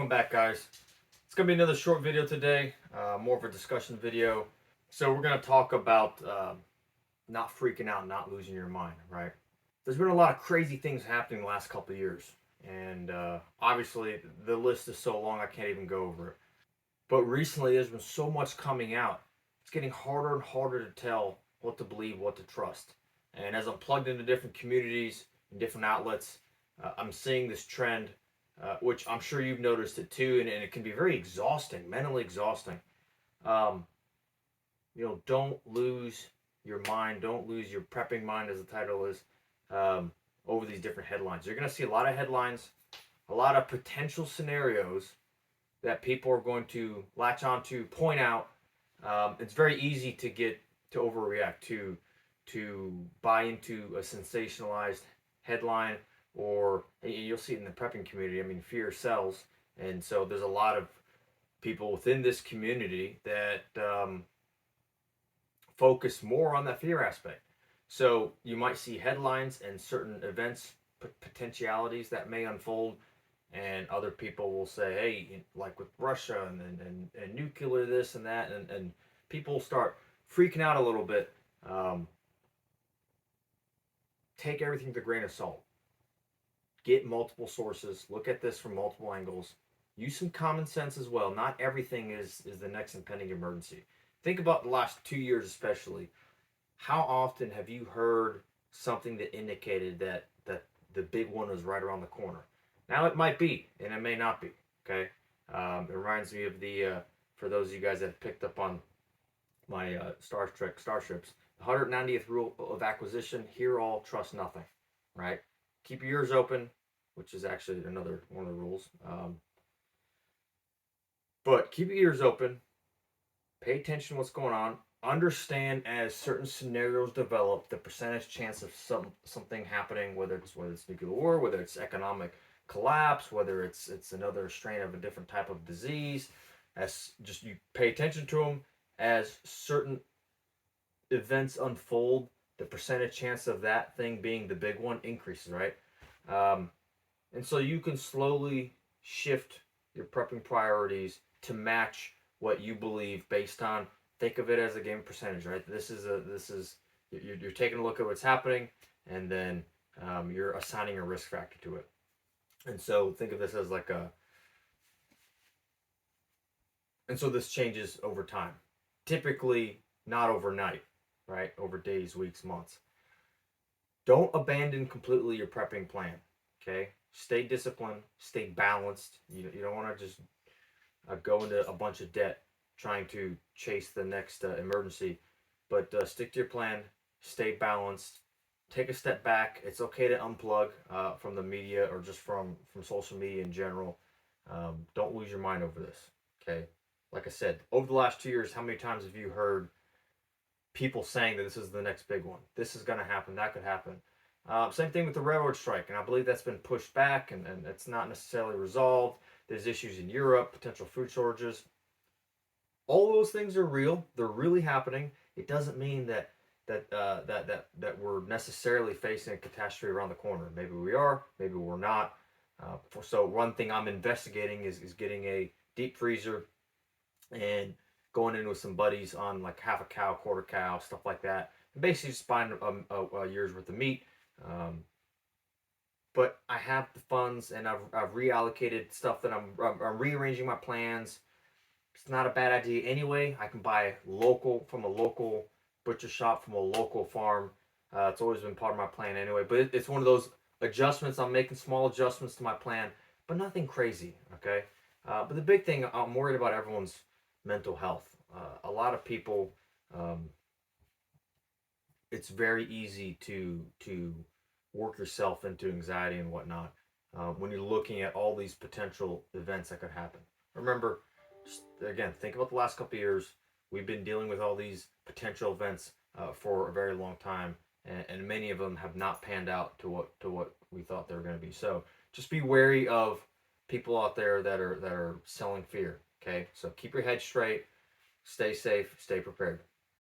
Welcome back, guys. It's gonna be another short video today, more of a discussion video. So we're gonna talk about not freaking out, not losing your mind, right? There's been a lot of crazy things happening the last couple of years, and obviously the list is so long I can't even go over it. But recently, there's been so much coming out. It's getting harder and harder to tell what to believe, what to trust. And as I'm plugged into different communities and different outlets, I'm seeing this trend, which I'm sure you've noticed it too, and it can be very exhausting, mentally exhausting. Um, don't lose your mind, don't lose your prepping mind, as the title is, um, over these different headlines. You're going to see a lot of headlines, a lot of potential scenarios that people are going to latch on to, point out. It's very easy to get to overreact, to buy into a sensationalized headline, or you'll see it in the prepping community. I mean, fear sells, and so there's a lot of people within this community that focus more on that fear aspect. So you might see headlines and certain events, potentialities that may unfold, and other people will say, hey, like with Russia and nuclear this and that, and people start freaking out a little bit. Take everything with a grain of salt. Get multiple sources. Look at this from multiple angles. Use some common sense as well. Not everything is the next impending emergency. Think about the last 2 years especially. How often have you heard something that indicated that the big one was right around the corner? Now it might be, and it may not be. Okay, it reminds me of the for those of you guys that have picked up on my Star Trek starships, the 190th rule of acquisition: hear all, trust nothing. Right? Keep your ears open, which is actually another one of the rules. But keep your ears open. Pay attention to what's going on. Understand as certain scenarios develop the percentage chance of something happening, whether it's nuclear war, whether it's economic collapse, whether it's another strain of a different type of disease. As just you pay attention to them as certain events unfold, the percentage chance of that thing being the big one increases, right? And so you can slowly shift your prepping priorities to match what you believe based on. Think of it as a game percentage, right? This is you're taking a look at what's happening, and then you're assigning a risk factor to it. And so think of this as like a, and so this changes over time. Typically not overnight, right? Over days, weeks, months. Don't abandon completely your prepping plan. Okay, stay disciplined, stay balanced. You don't want to just go into a bunch of debt trying to chase the next emergency, but stick to your plan, stay balanced, take a step back. It's okay to unplug from the media or just from social media in general. Don't lose your mind over this. Okay, like I said, over the last 2 years, how many times have you heard people saying that this is the next big one? This is going to happen. That could happen. Same thing with the railroad strike, and I believe that's been pushed back, and it's not necessarily resolved. There's issues in Europe, potential food shortages. All those things are real. They're really happening. It doesn't mean that we're necessarily facing a catastrophe around the corner. Maybe we are. Maybe we're not. So one thing I'm investigating is getting a deep freezer and going in with some buddies on like half a cow, quarter cow, stuff like that, and basically just buying a year's worth of meat. Um, but I have the funds, and I've reallocated stuff that I'm rearranging my plans. It's not a bad idea anyway. I can buy local from a local butcher shop, from a local farm. It's always been part of my plan anyway. But it's one of those adjustments. I'm making small adjustments to my plan, but nothing crazy. Okay. But the big thing, I'm worried about everyone's mental health. A lot of people, um, it's very easy to work yourself into anxiety and whatnot when you're looking at all these potential events that could happen. Remember, again, think about the last couple of years. We've been dealing with all these potential events for a very long time, and many of them have not panned out to what we thought they were going to be. So just be wary of people out there that are selling fear. Okay, so keep your head straight, stay safe, stay prepared.